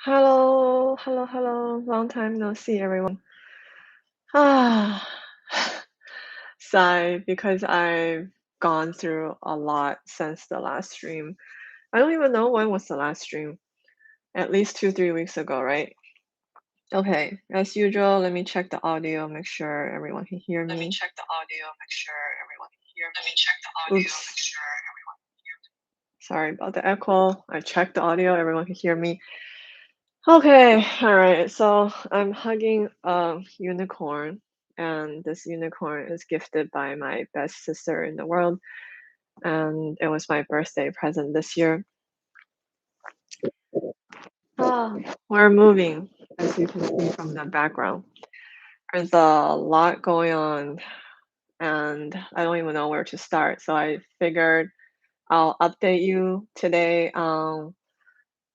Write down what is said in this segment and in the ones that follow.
Hello, hello, hello. Long time no see, everyone. Ah, sigh because I've gone through a lot since the last stream. I don't even know when was the last stream. At least 2, 3 weeks ago, right? Okay, as usual, let me check the audio, make sure everyone can hear Let me me. check the audio, make sure everyone can hear me. Let me check the audio, make Oops, sure everyone can hear me. sorry about the echo. I checked the audio, everyone can hear me. Okay, all right. So I'm hugging a unicorn, and this unicorn is gifted by my best sister in the world, and it was my birthday present this year. Ah, we're moving, as you can see from the background. There's a lot going on, and I don't even know where to start. So I figured I'll update you today on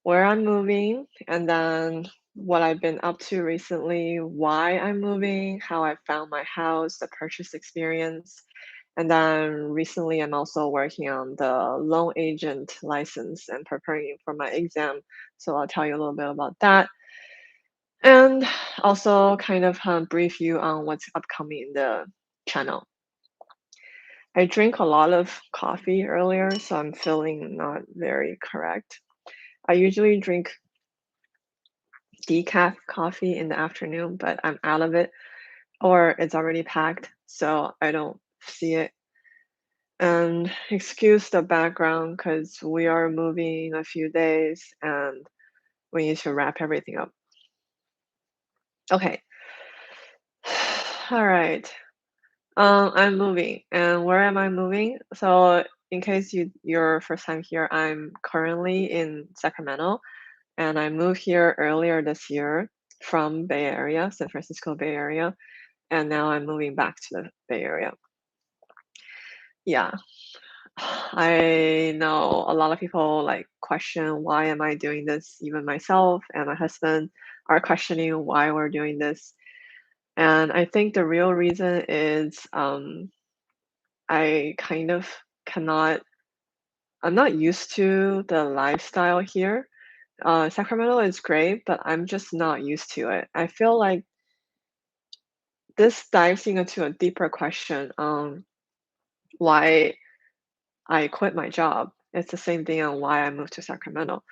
where I'm moving, and then what I've been up to recently, why I'm moving, how I found my house, the purchase experience. And then recently, I'm also working on the loan agent license and preparing for my exam. So I'll tell you a little bit about that. And also kind of brief you on what's upcoming in the channel. I drank a lot of coffee earlier, so I'm feeling not very correct. I usually drink decaf coffee in the afternoon, but I'm out of it or it's already packed, so I don't see it. And excuse the background because we are moving in a few days and we need to wrap everything up. Okay. All right. I'm moving, and where am I moving? So, in case you're first time here, I'm currently in Sacramento, and I moved here earlier this year from Bay Area, San Francisco Bay Area, and now I'm moving back to the Bay Area. Yeah, I know a lot of people like question why am I doing this? Even myself and my husband are questioning why we're doing this. And I think the real reason is I kind of cannot, I'm not used to the lifestyle here. Sacramento is great, but I'm just not used to it. I feel like this dives into a deeper question on why I quit my job. It's the same thing on why I moved to Sacramento.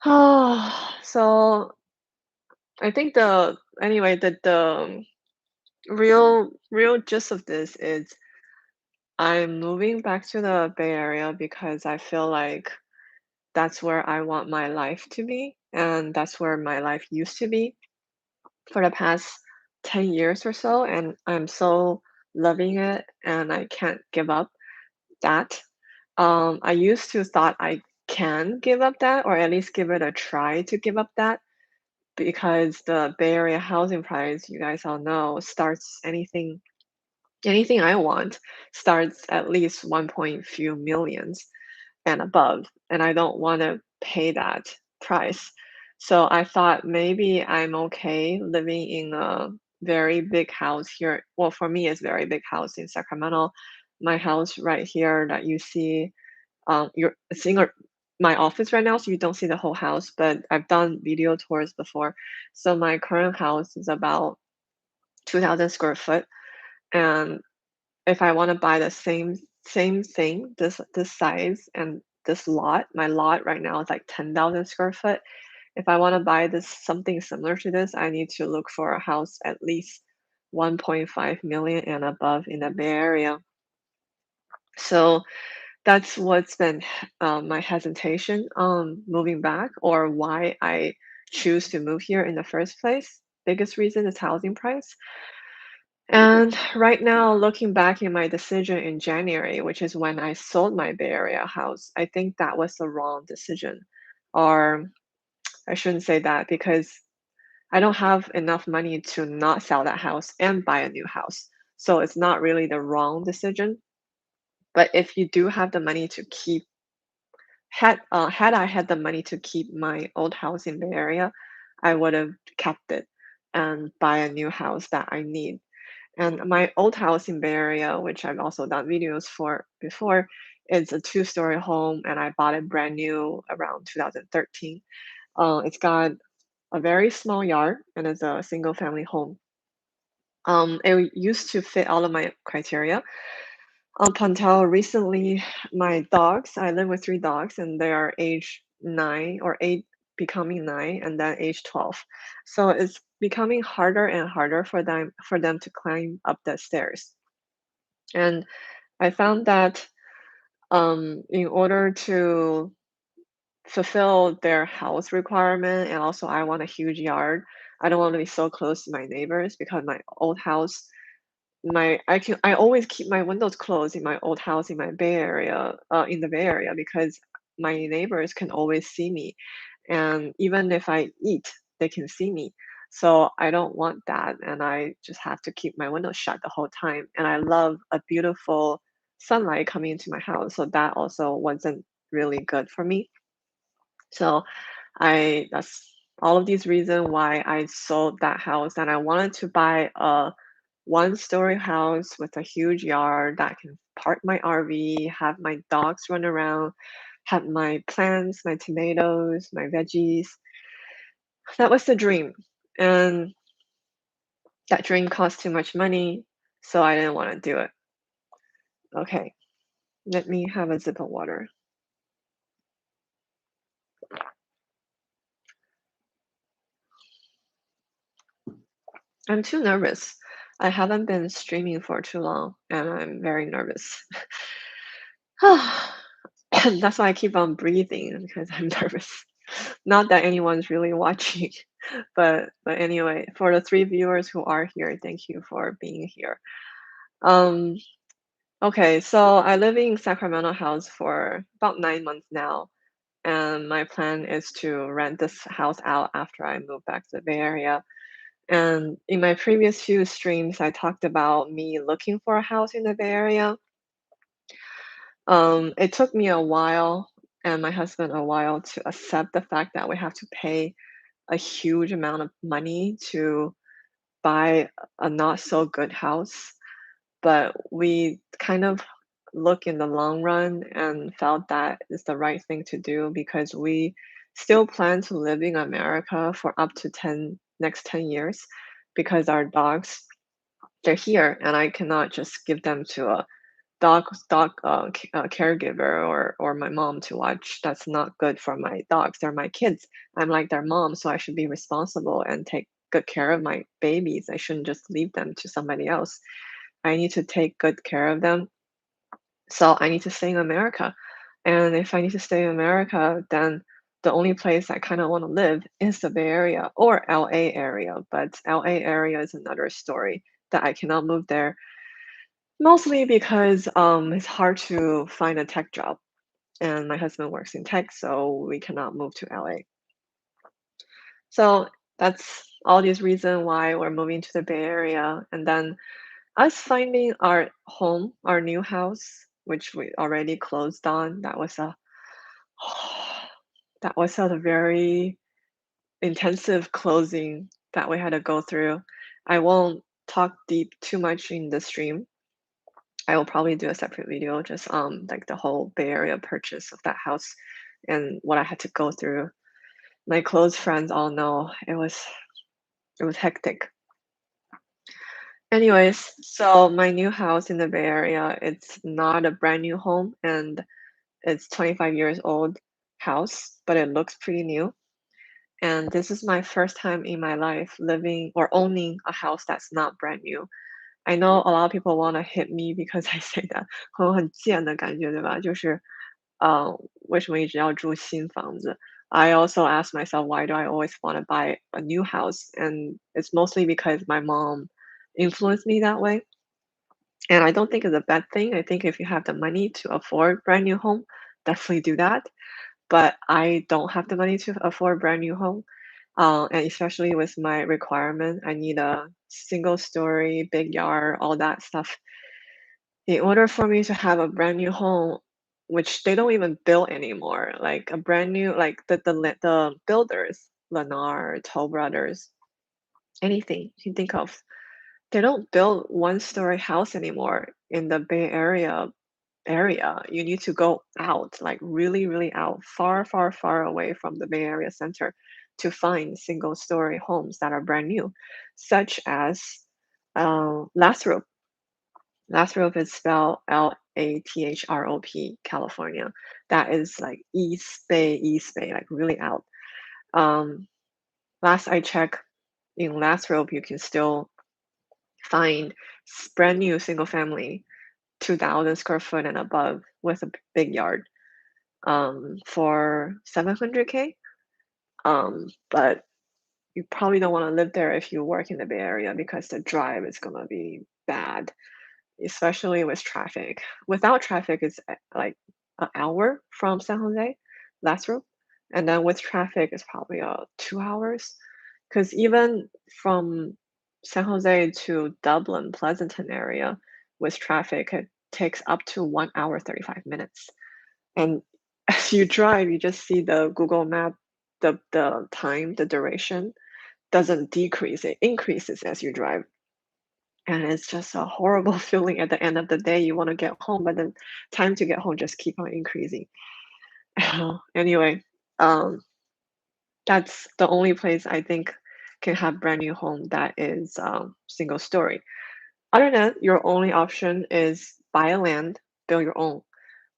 So I think the real gist of this is I'm moving back to the Bay Area because I feel like that's where I want my life to be, and that's where my life used to be for the past 10 years or so, and I'm so loving it and I can't give up that. I used to thought I can give up that or at least give it a try to give up that because the Bay Area housing price, you guys all know, starts anything I want starts at least 1 point few millions and above, and I don't want to pay that price. So I thought maybe I'm okay living in a very big house here. Well, for me, it's very big house in Sacramento. My house right here that you see, you're seeing my office right now, so you don't see the whole house, but I've done video tours before. So my current house is about 2,000 square foot, and if I wanna buy the same thing, this size and this lot, my lot right now is like 10,000 square foot. If I wanna buy this something similar to this, I need to look for a house at least 1.5 million and above in the Bay Area. So that's what's been my hesitation on moving back or why I choose to move here in the first place. Biggest reason is housing price. And right now, looking back in my decision in January, which is when I sold my Bay Area house, I think that was the wrong decision. Or I shouldn't say that because I don't have enough money to not sell that house and buy a new house. So it's not really the wrong decision. But if you do have the money to keep, had I had the money to keep my old house in Bay Area, I would have kept it and buy a new house that I need. And my old house in Bay Area, which I've also done videos for before, is a two-story home, and I bought it brand new around 2013. It's got a very small yard and it's a single family home. It used to fit all of my criteria up until recently. My dogs, I live with 3 dogs, and they are age 9 or 8, becoming 9, and then age 12. So it's becoming harder and harder for them to climb up the stairs. And I found that, in order to fulfill their house requirement, and also I want a huge yard, I don't wanna be so close to my neighbors because my old house, I always keep my windows closed in my old house in the Bay Area, because my neighbors can always see me, and even if I eat, they can see me. So I don't want that, and I just have to keep my windows shut the whole time, and I love a beautiful sunlight coming into my house, so that also wasn't really good for me. So I that's all of these reasons why I sold that house, and I wanted to buy a one-story house with a huge yard that I can park my RV, have my dogs run around, have my plants, my tomatoes, my veggies. That was the dream. And that dream cost too much money, so I didn't want to do it. Okay, let me have a sip of water. I'm too nervous. I haven't been streaming for too long, and I'm very nervous. That's why I keep on breathing, because I'm nervous. Not that anyone's really watching, but anyway, for the 3 viewers who are here, thank you for being here. Um, okay, so I live in Sacramento house for about 9 months now, and my plan is to rent this house out after I move back to the Bay Area. And in my previous few streams, I talked about me looking for a house in the Bay Area. It took me a while and my husband a while to accept the fact that we have to pay a huge amount of money to buy a not so good house. But we kind of look in the long run and felt that is the right thing to do, because we still plan to live in America for up to 10 years, because our dogs, they're here and I cannot just give them to a caregiver or my mom to watch. That's not good for my dogs. They're my kids. I'm like their mom, so I should be responsible and take good care of my babies. I shouldn't just leave them to somebody else. I need to take good care of them. So I need to stay in America. And if I need to stay in America, then the only place I kind of want to live is the Bay Area or LA area. But LA area is another story, that I cannot move there, mostly because it's hard to find a tech job. And my husband works in tech, so we cannot move to LA. So that's all these reasons why we're moving to the Bay Area. And then us finding our home, our new house, which we already closed on, that was a very intensive closing that we had to go through. I won't talk deep too much in the stream. I will probably do a separate video, just like the whole Bay Area purchase of that house and what I had to go through. My close friends all know it was hectic. Anyways, so my new house in the Bay Area, it's not a brand new home, and it's 25 years old house, but it looks pretty new. And this is my first time in my life living or owning a house that's not brand new. I know a lot of people wanna hit me because I say that 我很贱的感觉，对吧？为什么一直要住新房子？I also ask myself, why do I always wanna buy a new house? And it's mostly because my mom influenced me that way. And I don't think it's a bad thing. I think if you have the money to afford brand new home, definitely do that. But I don't have the money to afford brand new home. And especially with my requirement, I need a single story, big yard, all that stuff. In order for me to have a brand new home, which they don't even build anymore, like a brand new, like the builders, Lennar, Toll Brothers, anything you can think of, they don't build one-story house anymore in the Bay Area. area. You need to go out, like really, really out, far, far, far away from the Bay Area center to find single story homes that are brand new, such as Lathrop. Lathrop is spelled Lathrop, California. That is like East Bay, like really out. Um, Last I checked, in Lathrop, you can still find brand new single family, 2,000 square foot and above with a big yard, for 700K. But you probably don't want to live there if you work in the Bay Area because the drive is gonna be bad, especially with traffic. Without traffic, it's like an hour from San Jose, Lathrop, and then with traffic, it's probably 2 hours. Because even from San Jose to Dublin, Pleasanton area, with traffic, it takes up to 1 hour 35 minutes. And as you drive, you just see the Google Map, the time, the duration doesn't decrease, it increases as you drive. And it's just a horrible feeling at the end of the day. You want to get home, but then time to get home just keep on increasing. Anyway, um, that's the only place I think can have brand new home that is single story. Other than that, your only option is buy a land, build your own,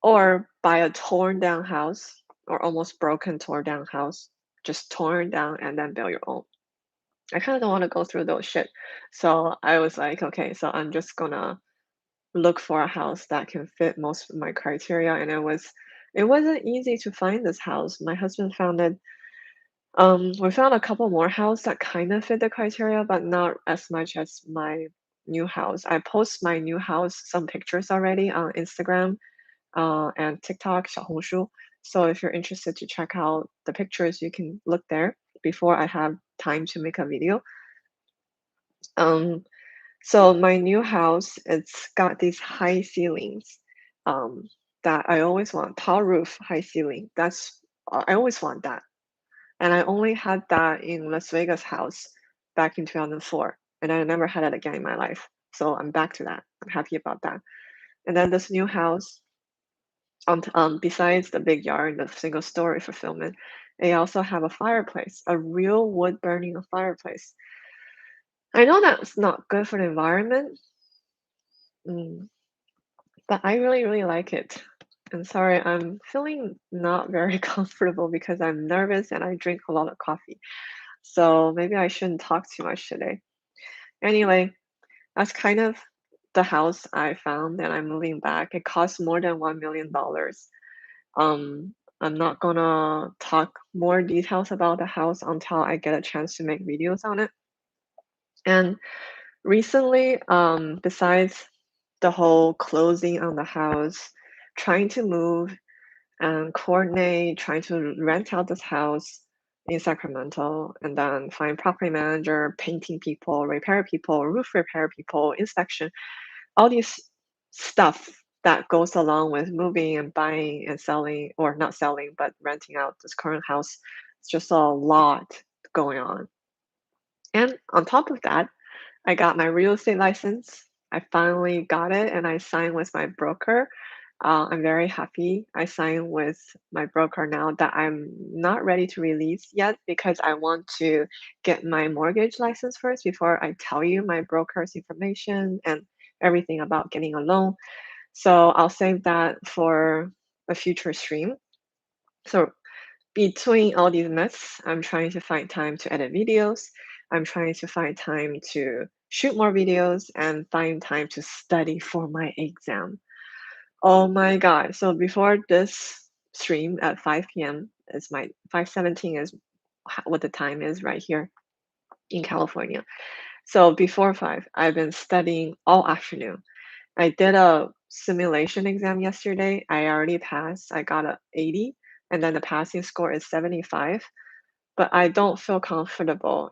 or buy a torn down house or almost broken torn down house, just torn down and then build your own. I kind of don't want to go through those shit. So I was like, okay, so I'm just gonna look for a house that can fit most of my criteria. And it wasn't easy to find this house. My husband found it. We found a couple more houses that kind of fit the criteria, but not as much as my new house. I post my new house some pictures already on Instagram and TikTok, 小红书. So if you're interested to check out the pictures, you can look there before I have time to make a video. Um, so my new house, it's got these high ceilings um, that I always want. Tall roof, high ceiling. I always want that. And I only had that in Las Vegas house back in 2004, and I never had it again in my life. So I'm back to that. I'm happy about that. And then this new house, besides the big yard, the single story fulfillment, they also have a fireplace, a real wood burning fireplace. I know that's not good for the environment, mm, but I really, really like it. And sorry, I'm feeling not very comfortable because I'm nervous and I drink a lot of coffee. So maybe I shouldn't talk too much today. Anyway, that's kind of the house I found and I'm moving back. It costs more than $1 million. I'm not gonna talk more details about the house until I get a chance to make videos on it. And recently, besides the whole closing on the house, trying to move and coordinate, trying to rent out this house in Sacramento, and then find property manager, painting people, repair people, roof repair people, inspection, all these stuff that goes along with moving and buying and selling, or not selling, but renting out this current house. It's just a lot going on. And on top of that, I got my real estate license. I finally got it and I signed with my broker. I'm very happy. I signed with my broker now that I'm not ready to release yet because I want to get my mortgage license first before I tell you my broker's information and everything about getting a loan. So I'll save that for a future stream. So between all these myths, I'm trying to find time to edit videos. I'm trying to find time to shoot more videos and find time to study for my exam. Oh my god. So before this stream at 5 p.m. is my 5:17 is what the time is right here in California. So before 5, I've been studying all afternoon. I did a simulation exam yesterday. I already passed. I got a 80 and then the passing score is 75, but I don't feel comfortable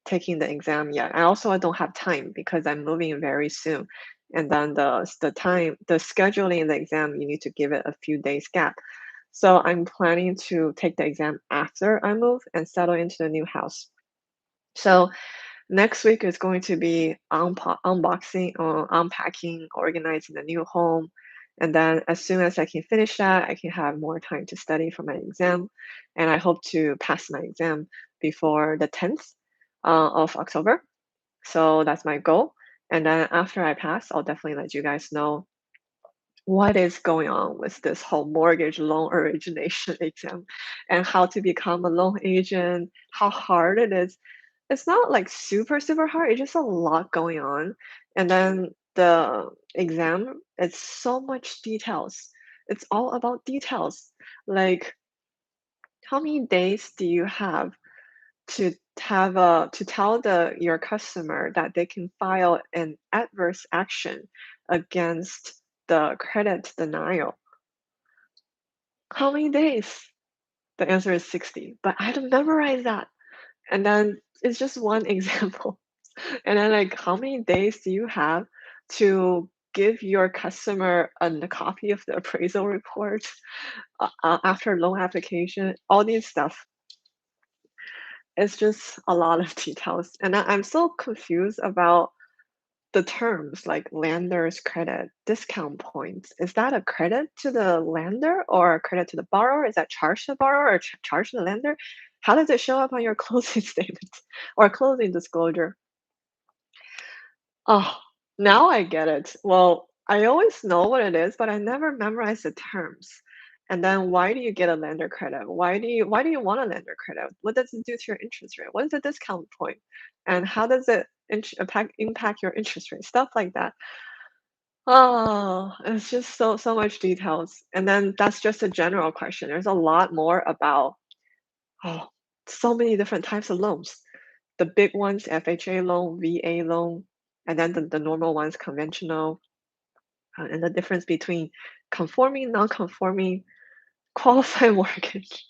taking the exam yet. I don't have time because I'm moving very soon. And then the scheduling the exam, you need to give it a few days gap. So I'm planning to take the exam after I move and settle into the new house. So next week is going to be unboxing or unpacking, organizing the new home. And then as soon as I can finish that, I can have more time to study for my exam. And I hope to pass my exam before the 10th of October. So that's my goal. And then after I pass, I'll definitely let you guys know what is going on with this whole mortgage loan origination exam and how to become a loan agent, how hard it is. It's not like super, super hard, it's just a lot going on. And then the exam, it's so much details. It's all about details. Like, how many days do you have to tell your customer that they can file an adverse action against the credit denial? How many days? The answer is 60, but I had to memorize that. And then it's just one example. And then, like, how many days do you have to give your customer a copy of the appraisal report after loan application? All these stuff. It's just a lot of details. And I'm so confused about the terms like lender's credit, discount points. Is that a credit to the lender or a credit to the borrower? Is that charged to the borrower or charged to the lender? How does it show up on your closing statement or closing disclosure? Oh, now I get it. Well, I always know what it is, but I never memorize the terms. And then why do you get a lender credit? Why do you want a lender credit? What does it do to your interest rate? What is the discount point? And how does it impact your interest rate? Stuff like that. Oh, it's just so much details. And then that's just a general question. There's a lot more about oh, so many different types of loans. The big ones, FHA loan, VA loan, and then the normal ones, conventional, and the difference between conforming, non-conforming, qualified mortgage.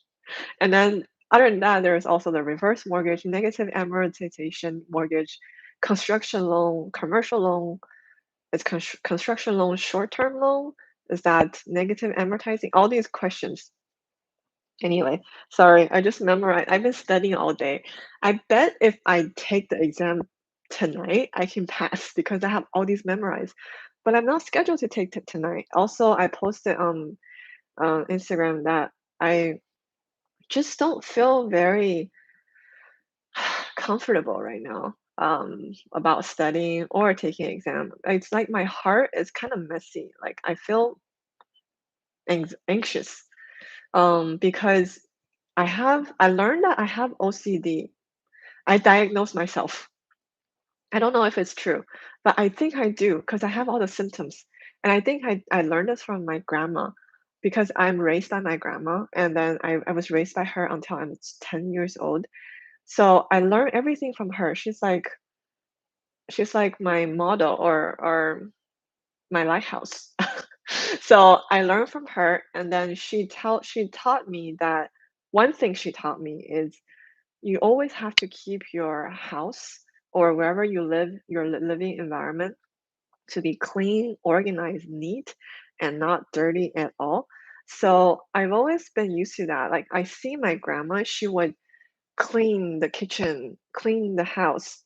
And then other than that, there's also the reverse mortgage, negative amortization mortgage, construction loan, commercial loan. Is construction loan short-term loan? Is that negative amortizing? All these questions. Anyway, sorry, I just memorized. I've been studying all day. I bet if I take the exam tonight, I can pass because I have all these memorized. But I'm not scheduled to take it tonight. Also, I posted on Instagram that I just don't feel very comfortable right now about studying or taking an exam. It's like my heart is kind of messy. Like I feel anxious because I learned that I have OCD. I diagnosed myself. I don't know if it's true, but I think I do because I have all the symptoms. And I think I learned this from my grandma because I'm raised by my grandma and then I was raised by her until I was 10 years old. So I learned everything from her. She's like my model or my lighthouse. So I learned from her and then she taught me that one thing she taught me is you always have to keep your house or wherever you live, your living environment to be clean, organized, neat, and not dirty at all. So I've always been used to that. Like I see my grandma, she would clean the kitchen, clean the house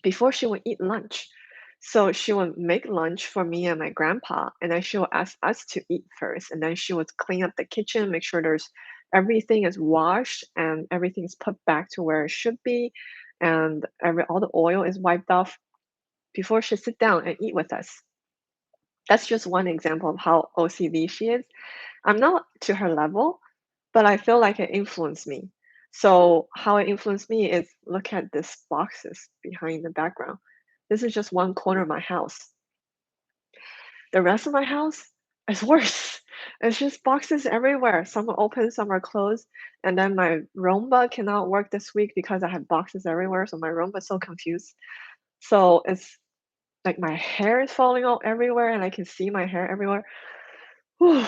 before she would eat lunch. So she would make lunch for me and my grandpa, and then she would ask us to eat first. And then she would clean up the kitchen, make sure there's everything is washed and everything's put back to where it should be, and all the oil is wiped off before she sit down and eat with us. That's just one example of how OCD she is. I'm not to her level, but I feel like it influenced me. So how it influenced me is look at these boxes behind the background. This is just one corner of my house. The rest of my house is worse. It's just boxes everywhere. Some are open, some are closed. And then my Roomba cannot work this week because I have boxes everywhere. So my Roomba is so confused. So it's like my hair is falling out everywhere and I can see my hair everywhere. Whew.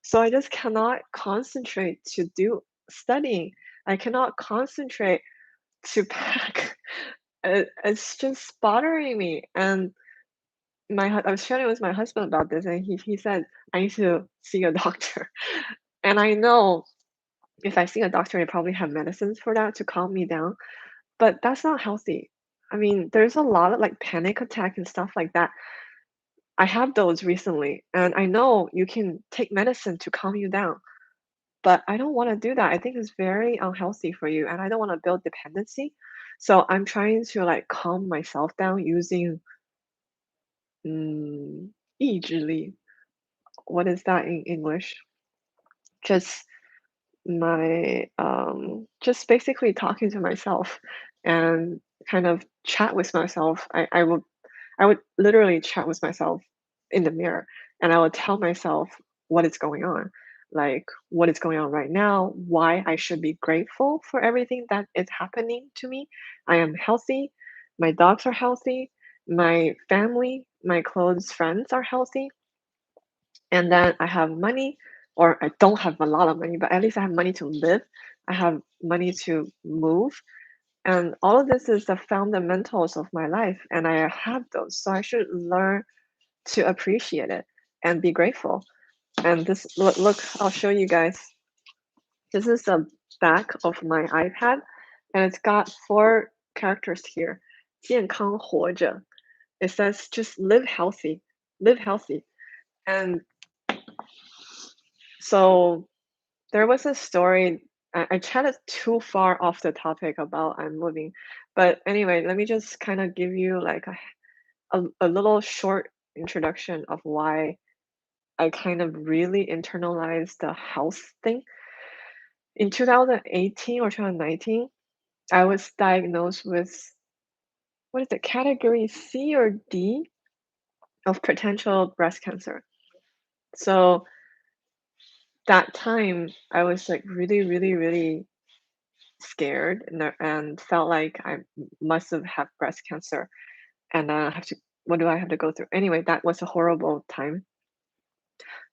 So I just cannot concentrate to do studying. I cannot concentrate to pack. It's just bothering me. And I was chatting with my husband about this, and he said I need to see a doctor. And I know if I see a doctor, I probably have medicines for that to calm me down. But that's not healthy. I mean, there's a lot of like panic attack and stuff like that. I have those recently, and I know you can take medicine to calm you down, but I don't wanna do that. I think it's very unhealthy for you, and I don't wanna build dependency. So I'm trying to, like, calm myself down using, 意志力. What is that in English? Just just basically talking to myself and kind of chat with myself. I would literally chat with myself in the mirror, and I would tell myself what is going on, like what is going on right now, why I should be grateful for everything that is happening to me. I am healthy, my dogs are healthy, my family, my close friends are healthy, and then I have money, or I don't have a lot of money, but at least I have money to live. I have money to move, and all of this is the fundamentals of my life, and I have those. So I should learn to appreciate it and be grateful. And this, look, I'll show you guys. This is the back of my iPad, and it's got four characters here. 健康活着. It says just live healthy, live healthy. And so there was a story. I chatted too far off the topic about I'm moving, but anyway, let me just kind of give you like a little short introduction of why I kind of really internalized the health thing. In 2018 or 2019, I was diagnosed with, what is it, category C or D of potential breast cancer. So that time, I was like really, really, really scared, and felt like I must have breast cancer, and I have to. What do I have to go through? Anyway, that was a horrible time.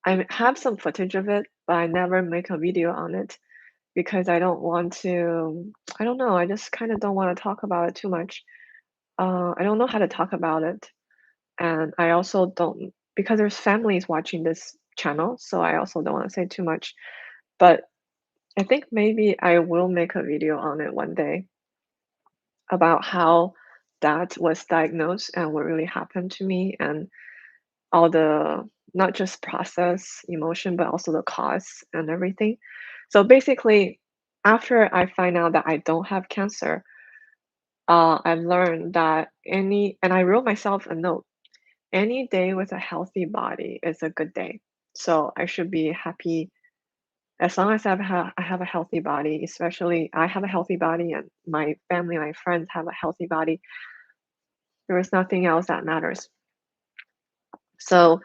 I have some footage of it, but I never make a video on it because I don't want to. I don't know. I just kind of don't want to talk about it too much. I don't know how to talk about it, and I also don't, because there's families watching this channel, so I also don't want to say too much. But I think maybe I will make a video on it one day about how that was diagnosed and what really happened to me, and all the, not just process emotion, but also the cause and everything. So basically, after I find out that I don't have cancer, I learned that and I wrote myself a note. Any day with a healthy body is a good day. So I should be happy as long as I have a healthy body, especially I have a healthy body and my family, my friends have a healthy body. There is nothing else that matters. So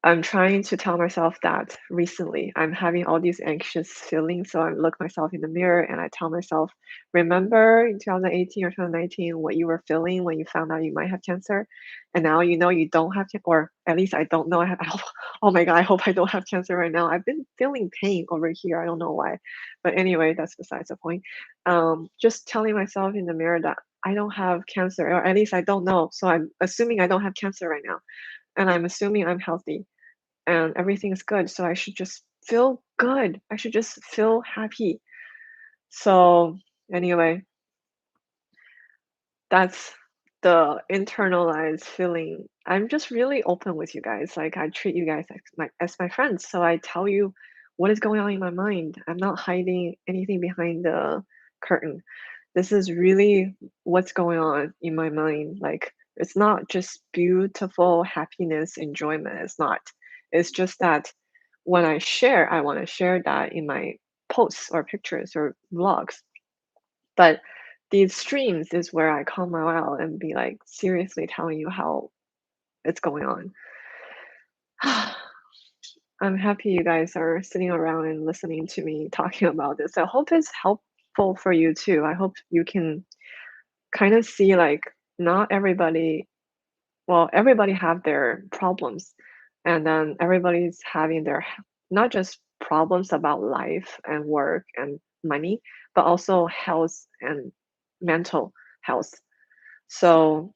I'm trying to tell myself that recently I'm having all these anxious feelings. So I look myself in the mirror and I tell myself, remember in 2018 or 2019 what you were feeling when you found out you might have cancer, and now you know you don't have cancer, or at least I don't know I have. Oh my god, I hope I don't have cancer right now. I've been feeling pain over here. I don't know why, but anyway, that's besides the point. Just telling myself in the mirror that I don't have cancer, or at least I don't know. So I'm assuming I don't have cancer right now, and I'm assuming I'm healthy and everything is good. So I should just feel good. I should just feel happy. So anyway, that's the internalized feeling. I'm just really open with you guys. Like I treat you guys as my friends. So I tell you what is going on in my mind. I'm not hiding anything behind the curtain. This is really what's going on in my mind. Like it's not just beautiful happiness, enjoyment. It's not. It's just that when I share, I want to share that in my posts or pictures or vlogs. But these streams is where I come out and be like seriously telling you how it's going on. I'm happy you guys are sitting around and listening to me talking about this. I hope it's helpful for you too. I hope you can kind of see like not everybody, well, everybody have their problems, and then everybody's having their not just problems about life and work and money, but also health and mental health. So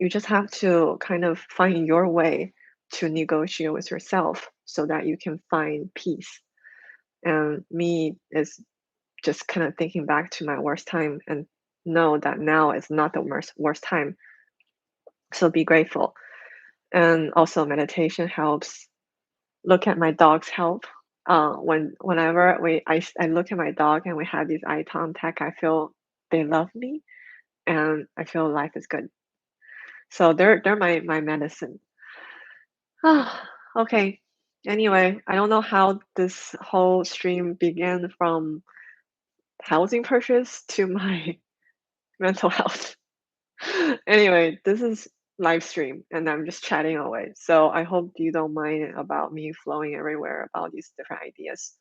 you just have to kind of find your way to negotiate with yourself so that you can find peace. And me is just kind of thinking back to my worst time and know that now is not the worst time. So be grateful. and also meditation helps. Look at my dogs help. Whenever I look at my dog and we have these eye contact, I feel they love me and I feel life is good. So they're my medicine. Okay. Anyway, I don't know how this whole stream began from housing purchase to my mental health. Anyway, this is live stream and I'm just chatting away. So I hope you don't mind about me flowing everywhere about these different ideas.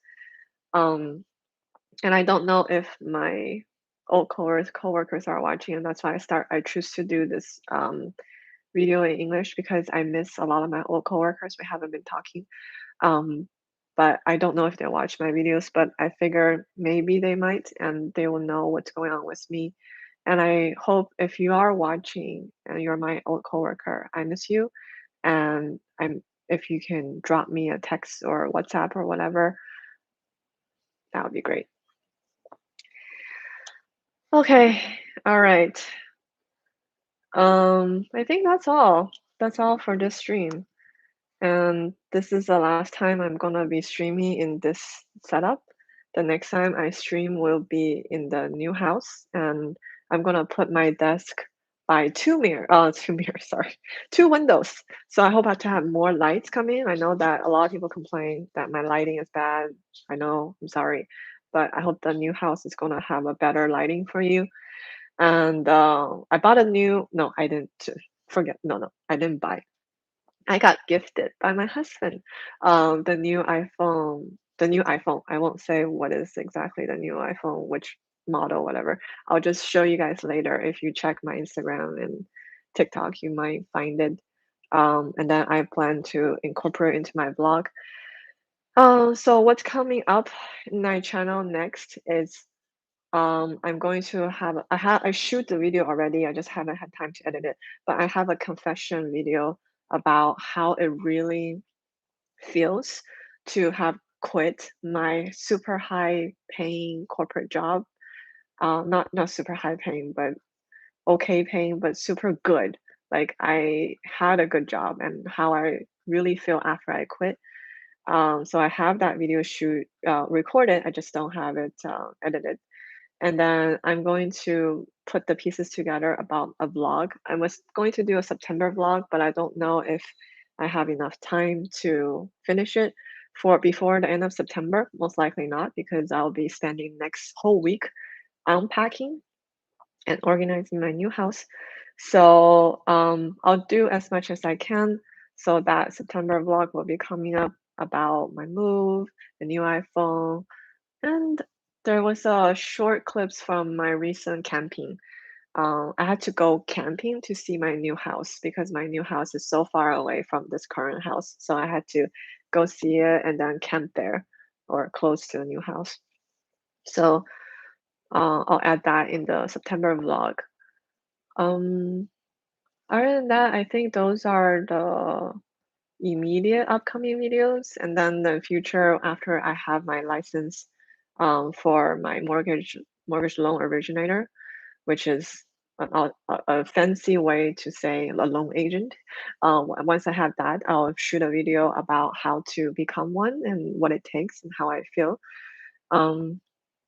Um, and I don't know if my old coworkers are watching, and that's why I choose to do this video in English because I miss a lot of my old coworkers. We haven't been talking. Um, but I don't know if they watch my videos, but I figure maybe they might and they will know what's going on with me. And I hope if you are watching and you're my old coworker, I miss you. And if you can drop me a text or WhatsApp or whatever, that would be great. Okay. All right. I think that's all. That's all for this stream. And this is the last time I'm gonna be streaming in this setup. The next time I stream will be in the new house, and I'm gonna put my desk by two mirrors, sorry, two windows. So I hope to have more lights come in. I know that a lot of people complain that my lighting is bad. I know, I'm sorry, but I hope the new house is gonna have a better lighting for you. And I bought a new. No, I didn't. Forget. No, I didn't buy. I got gifted by my husband, the new iPhone. I won't say what is exactly the new iPhone, which model, whatever. I'll just show you guys later. If you check my Instagram and TikTok, you might find it. And then I plan to incorporate into my vlog. So what's coming up in my channel next is I'm going to I shoot the video already. I just haven't had time to edit it, but I have a confession video about how it really feels to have quit my super high paying corporate job. Not super high paying, but okay paying, but super good. Like I had a good job and how I really feel after I quit. So I have that video shoot recorded. I just don't have it edited. And then I'm going to put the pieces together about a vlog. I was going to do a September vlog, but I don't know if I have enough time to finish it for before the end of September. Most likely not, because I'll be spending next whole week unpacking and organizing my new house. So I'll do as much as I can so that September vlog will be coming up about my move, the new iPhone, and there was a short clips from my recent camping. I had to go camping to see my new house because my new house is so far away from this current house. So I had to go see it and then camp there or close to the new house. So I'll add that in the September vlog. Um, Other than that, I think those are the immediate upcoming videos, and then the future after I have my license for my mortgage loan originator, which is a fancy way to say a loan agent. Once I have that, I'll shoot a video about how to become one and what it takes and how I feel. Um,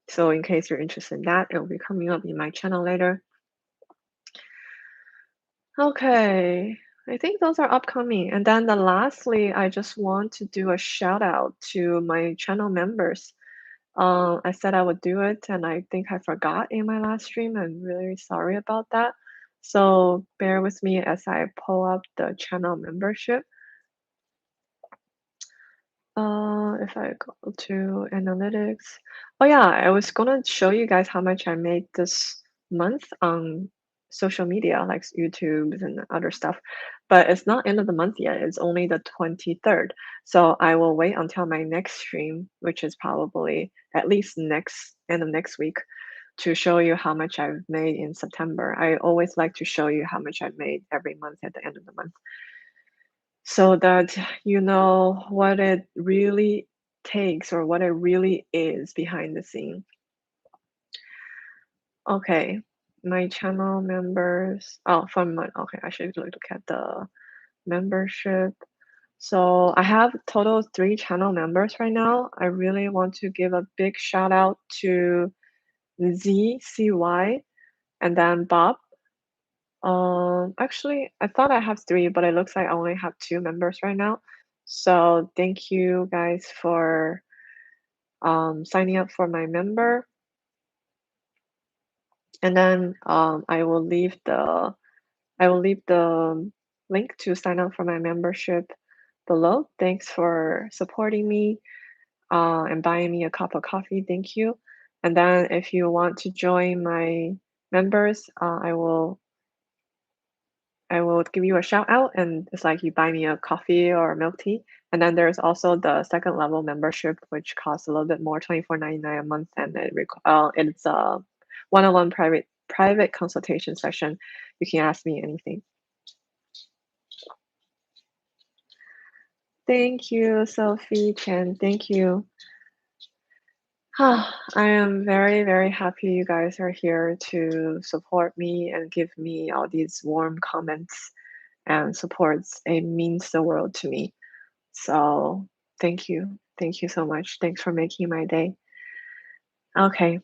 so in case you're interested in that, it will be coming up in my channel later. Okay, I think those are upcoming. And then lastly, I just want to do a shout out to my channel members. I said I would do it, and I think I forgot in my last stream. I'm really sorry about that. So bear with me as I pull up the channel membership. If I go to analytics. Oh yeah, I was gonna show you guys how much I made this month on social media, like YouTube and other stuff. But it's not end of the month yet. It's only the 23rd. So I will wait until my next stream, which is probably at least next end of next week, to show you how much I've made in September. I always like to show you how much I've made every month at the end of the month so that you know what it really takes or what it really is behind the scene. Okay, my channel members. Oh, from my okay, I should look at the membership. So I have total 3 channel members right now. I really want to give a big shout out to ZCY and then Bob. Actually, I thought I have 3, but it looks like I only have 2 members right now. So thank you guys for signing up for my member. And then I will leave the link to sign up for my membership below. Thanks for supporting me and buying me a cup of coffee. Thank you. And then if you want to join my members, I will give you a shout out, and it's like you buy me a coffee or a milk tea. And then there's also the second level membership, which costs a little bit more, 24.99 a month, and it's a one-on-one private consultation session. You can ask me anything. Thank you, Sophie Chen. Thank you. I am very, very happy you guys are here to support me and give me all these warm comments and supports. It means the world to me. So thank you. Thank you so much. Thanks for making my day. Okay.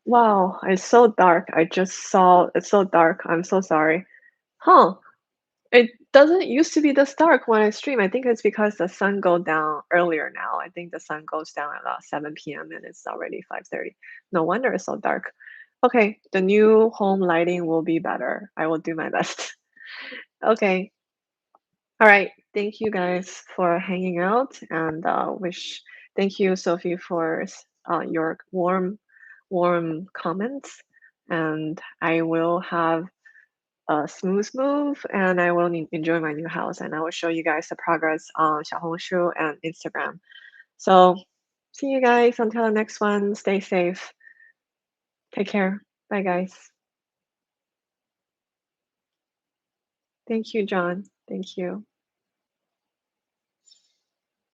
Wow, it's so dark. I just saw it's so dark. I'm so sorry. Huh. It doesn't used to be this dark when I stream. I think it's because the sun go down earlier now. I think the sun goes down at about 7 PM and it's already 5:30. No wonder it's so dark. Okay, the new home lighting will be better. I will do my best. Okay. All right. Thank you guys for hanging out and wish thank you, Sophie, for your warm comments. And I will have a smooth move and I will enjoy my new house and I will show you guys the progress on Xiaohongshu and Instagram. So see you guys until the next one. Stay safe. Take care. Bye guys. Thank you, John. Thank you.